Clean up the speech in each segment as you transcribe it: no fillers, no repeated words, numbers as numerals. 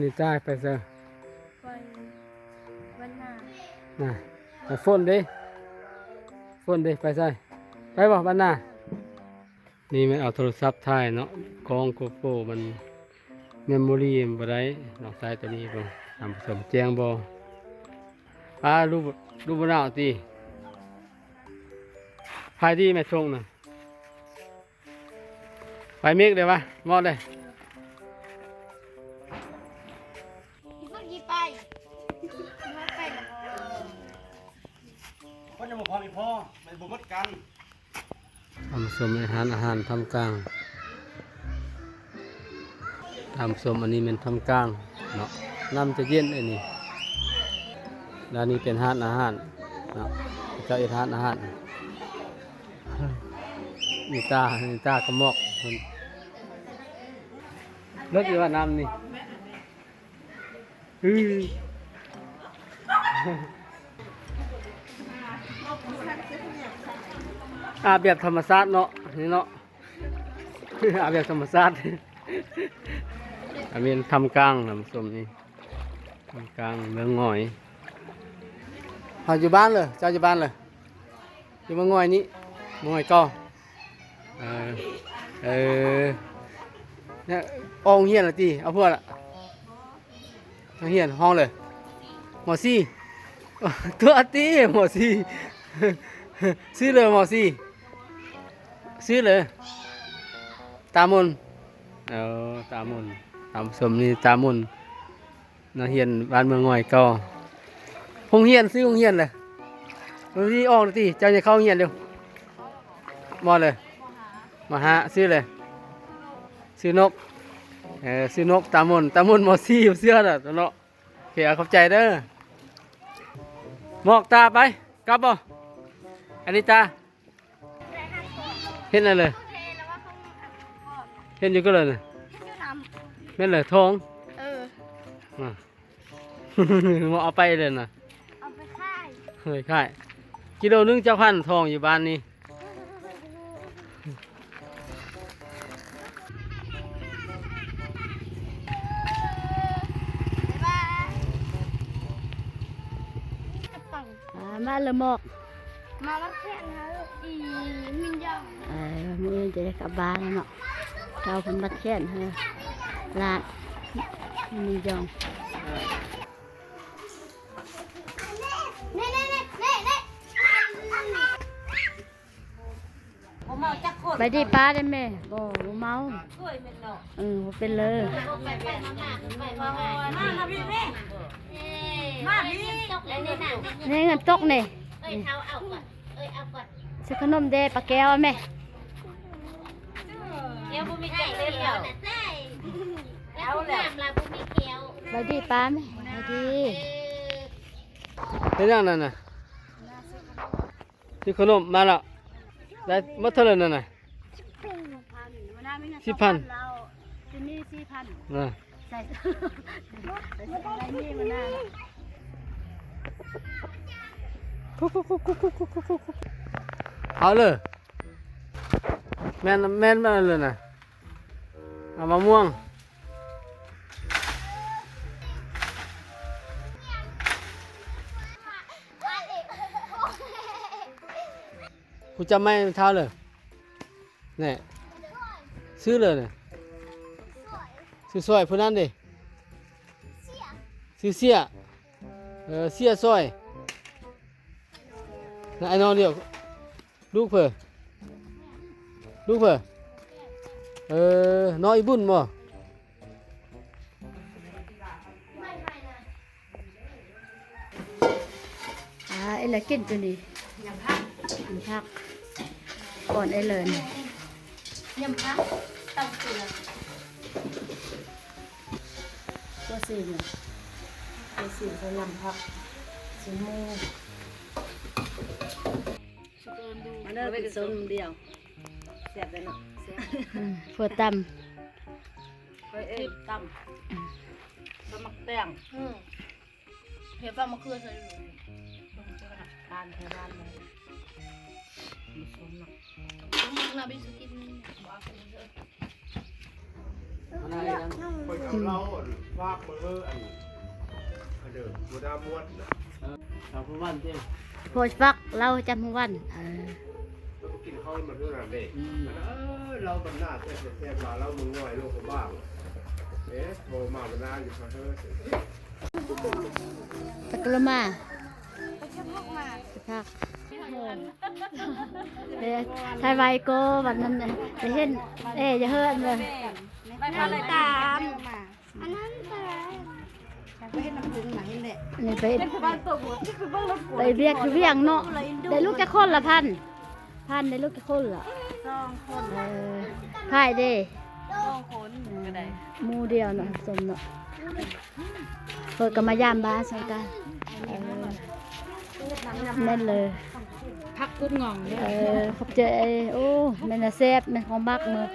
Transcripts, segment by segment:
นี่ใต้ไปซะไปวันหน้าน่ะไปฝนดิไปซะไปบ่บ้านหน้านี่มันเอาโทรศัพท์ถ่ายเนาะกล้องโกโปรมันเมมโมรี่บ่ได้นอกสายตัวนี้บ่ทำผสมแจ้งบ่รูปบ่เอาติไฟดีแม่ชงน่ะไปเมกได้ปะมอดเลยพี่ก็ยีไปมาไปแล้วคนจะบอกพอมีพ่อไม่บุกกัน ทำสมอาหารทำกลางทำสมอันนี้เป็นทำกลางเนาะน้ำจะเย็นไอ้นี่ด้านนี้เป็นอาหารเนาะเจ้าอาหารนี่ตากระมอกเลิกอยู่ว่าน้ำนี่อาบแบบธรรมชาติเนาะนี่เนาะอาบแบบธรรมชาติอันนี้ทำกลางน้ำส้มนี่ทำกลางเมืองง่อยอยู่บ้านเลยเจ้าอยู่บ้านเลยอยู่เมืองง่อยนี้ง่อยก็เนี่ยองเฮียนละตีเอาพวกละเฮียนห้องเลยหมอซี่ตัวตีหมอซี่ซื้อเลยหมอซี่ซื้อเลยตามุนตามุนตามสมนี่ตามุนนักเฮียนบ้านเมืองง่อยก็ห้องเฮียนซื้อห้องเฮียนเลยวันนี้ออกละตีเจ้าจะเข้าเฮียนเร็วมอเลยมาหาซื้อเลยซื้อนกซื้อนกตามุนหมอซี่เสื้อน่ะเนาะโอเคเข้าใจเด้อหมอกตาไปกลับบ่อันนี้ตาเห็นอะไรเลยเห็นอยู่ก็เลยนะเห็นเลยทองมาเอาไปเลยนะเอาไปค่ายเฮ้ยค่ายกิโลนึงเจ้าพันทองอยู่บ้านนี้มาละหมอกมาวัดแค่นะอีมินยองมือจะได้กลับบ้านแล้วเนาะเราเป็นบัดแค้นเฮอลาดมียองไปดีป้าได้ไหมบ่เมาเป็นเลยนี่เงินตกนี่ซื้อขนมเดปลาแก้วไหมเดี๋ยวบุมีใจเดียวแล้วน้ำลาบุมีเกียวไปดีป้าไหมไปดีเป็นยังนั่นน่ะซื้อขนมมาแล้วได้มาเท่าไหร่นั่นน่ะ10,000ที่นี่4,000น่ะใส่ได้นี่มาหน้าเอาเลยแม่นมาเลยน่ะเอามะม่วงกูจำไม่เท่าเลยเนี่ยซื้อเลยเนี่ยซื้อซอยพวกนั้นดิซื้อเสียเสียซอยนะไอ้น้องเดียวลูกเผอน้อยบุญบ่ไอ้เลยกินตัวนี้ยำผักก่อนไอ้เลยยำพักเต้าเกลือตัวสี่เนี่ยตัวสี่ใส่ยำผักสีมูมันได้ไปกินส้มเดียวแซ่บเลยเนาะเพื่อตำตำมักแตงเห็ดฟังมะเขือใส่ทานเลยมักนาบิสกิน มันอะไรกัน คนเอาเราวากมืออันเดิมบูดามวนนะ ชาวพุวันเจ้ โพชฟักเราจำวันเรากินข้าวมันด้วยนะเด็กเราบรรณาแซ่บๆเรามึงง่อยลูกเขาบ้างโทรมาบรรณาอยู่เขาเถอะ ตะกละมาพักไทยไวโก้วันนั้นจะเห็นจะเฮิร์นเลย ไม่พอเลยตาม อันนั้นไป ไปเห็นน้ำผึ้งไหนแหละ นี่ไป เป็นบ้านตัวหัวที่คือบ้านรถหัว ไปเรียกอยู่เวียงเนาะได้ลูกจะคนละพันได้ลูกจะคนละ 2 คน พายเด้ 2 คนก็ได้ หมูเดียวเนาะสมเนาะเปิดกันมายามบ้านใช่กันแน่นเลย พักกุ้งงองเนี่ย ขอบใจโอ้แม่น่ะแซ่บแม่ของบักเนาะ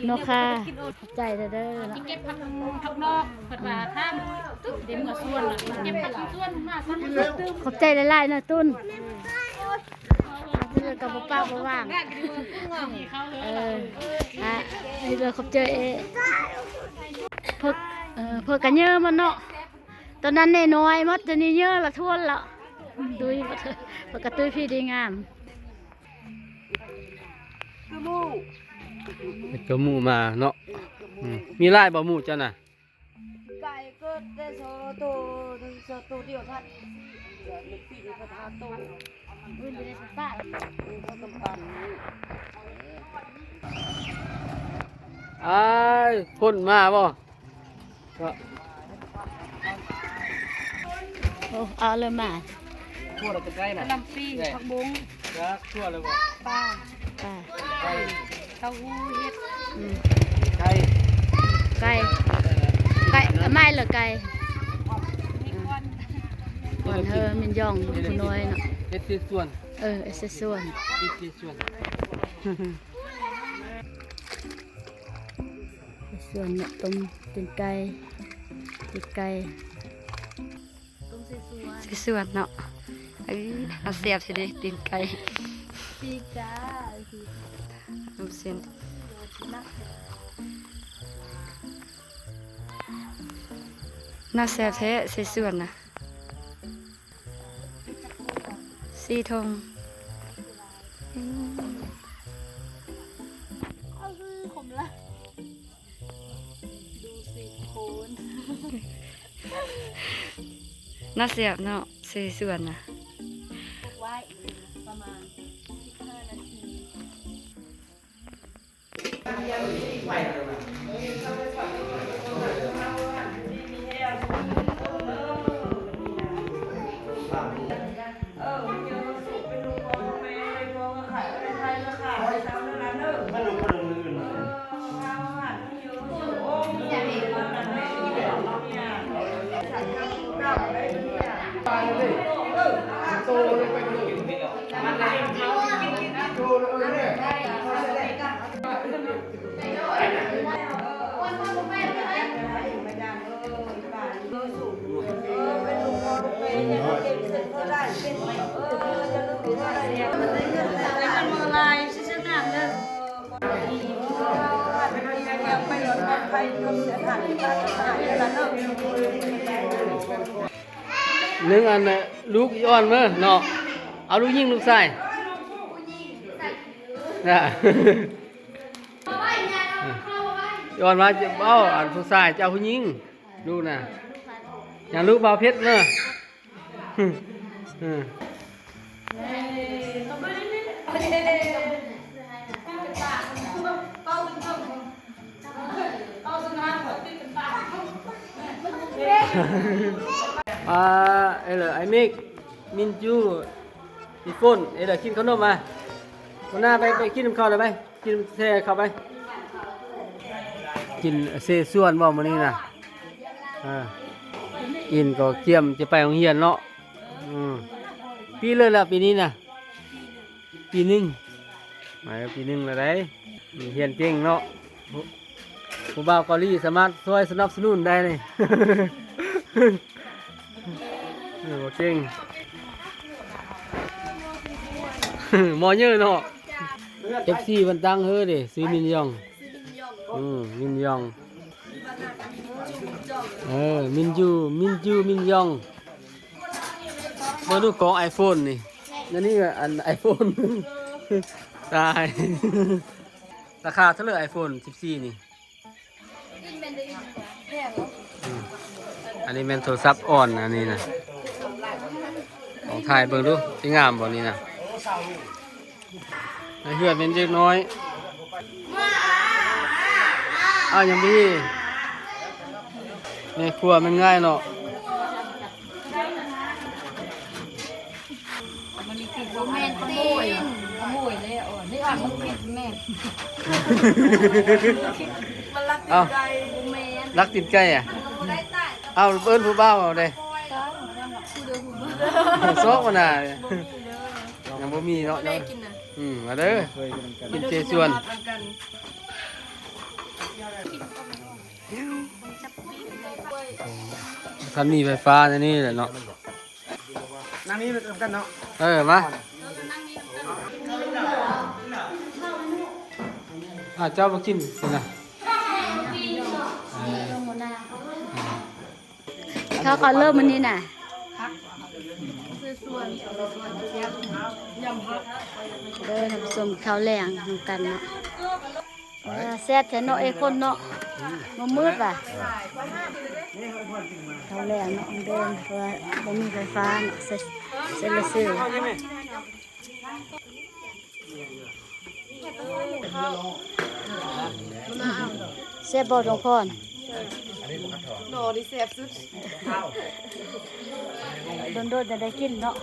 เนาะค่ะขอบใจเด้อเนาะ เก็บผักนอกเปิดมาท่ามตึ๊บเดี๋ยวมือส่วนเก็บผักส่วนมาซ้ำ ขอบใจหลายๆนะตุ้นเจอกับป้าบ่ว่างนี่เลยขอบใจเพิกกันเยอะมันเนาะตอนนั้นน้อยมัดจะนี่เยอะละทวนละดูมาเถอะเพิกกระตุ้ยพี่ดีงาม เกิดหมูมาเนาะมีไล่บ่หมูจ้ะน่ะ ไก่ก็ได้โซตัวเดียวท่านมีปีกกระทาตัว อุ้ยได้ป้า เขาตำปัน อ้ายพ่นมาบ่ก็ โอ้เอาเลยมา ทั่วเราจะใกล้น่ะ ลำปีผักบุ้ง รักทั่วเลยบ่ ปลา ป้า ไก่ เต้าหู้เห็ด ไก่ ไก่ไม่เหรอไก่ มีควัน วันเธอมินยองคุณน้อยเนาะ เฮ็ดสิส่วน เอสส่วน อีกสิส่วน ส่วนเนี่ยต้มตีนไก่ตีนไก่ ต้มเส้น ส่วนเนาะเอาเสียบสิเด็ตีนไก่ ปีกา เอาเส้นน่าแซ่บแท้ใส่ส่วนนะสีทง เอาคือขมละดูสิโคน น่าแซ่บเนาะใส่ส่วนนะ ไว้ประมาณ15 นาที มันดูคนอื่น นึงอันน่ะลูกอีอ่อนมื้อเนาะเอาลูกยิงลูกชายน่ะย้อนมาจะเอาอันผู้ชายจะเอาผู้หญิงดูน่ะอย่างลูกบ่าวเพชรเนาะไอ้เหรอไอ้มิกมินจูอีฝนไอ้เหรอกินขนมมาวันหน้าไปกินน้ำข้าวเลยไหมกินแช่เข้าไปกินเซส่วนบ่มื้อนี้น่ะอินก็เกี่ยมจะไปโรงเรียนเนาะปีเลยละปีนี้น่ะปีหนึงมาปีหนึงแล้วได้เรียนเก่งเนาะผู้บ่าวเกาหลีสามารถช่วยสนับสนุนได้เลย เก่ง หมอเยอะเนาะ FC มันตั้งเฮ้อดิซื้อมินยองมินยอง มินยองมาดูกล่อง iPhone นี่นี่ก็อัน iPhone ตาย ราคาเท่าไหร่ iPhone 14 นี่อันนี้เป็นโทรศัพท์อ่อนอันนี้นะของไทยเบิ่งดูสิงามบ่นี่นะในเฮือนเป็นเล็กน้อยอ้าวยังมีในครัวมันง่ายเนาะ แม่ตีนขโมยเลยอ่อนนี่อ่อนมันผิดแม่มันรักติดใจแม่ รักติดใกล้อ่ะเอาเอิ้นผู้บ่าวเอาเด้ซอกมาน่ะยังบ่มีเนาะมาเด้อกินเจส่วนท่านมีไฟฟ้าในนี่แหละเนาะ นั่งนี่เป็นกันเนาะ มาเจ้ามากินสินะ เขาก็เริ่มมันนี่น่ะเดินทำสมข้าวแรงทำกันเนาะแซ่บแท้เนาะไอ้คนเนาะมันมืดว่ะข้าวแรงเนาะเดินเพราะว่าบ่มีไฟฟ้าเนาะเสร็จแล้วซื้อแซ่บบ่หลวงพ่อ โนดิเซฟสุด โดนๆจะได้กินเนาะ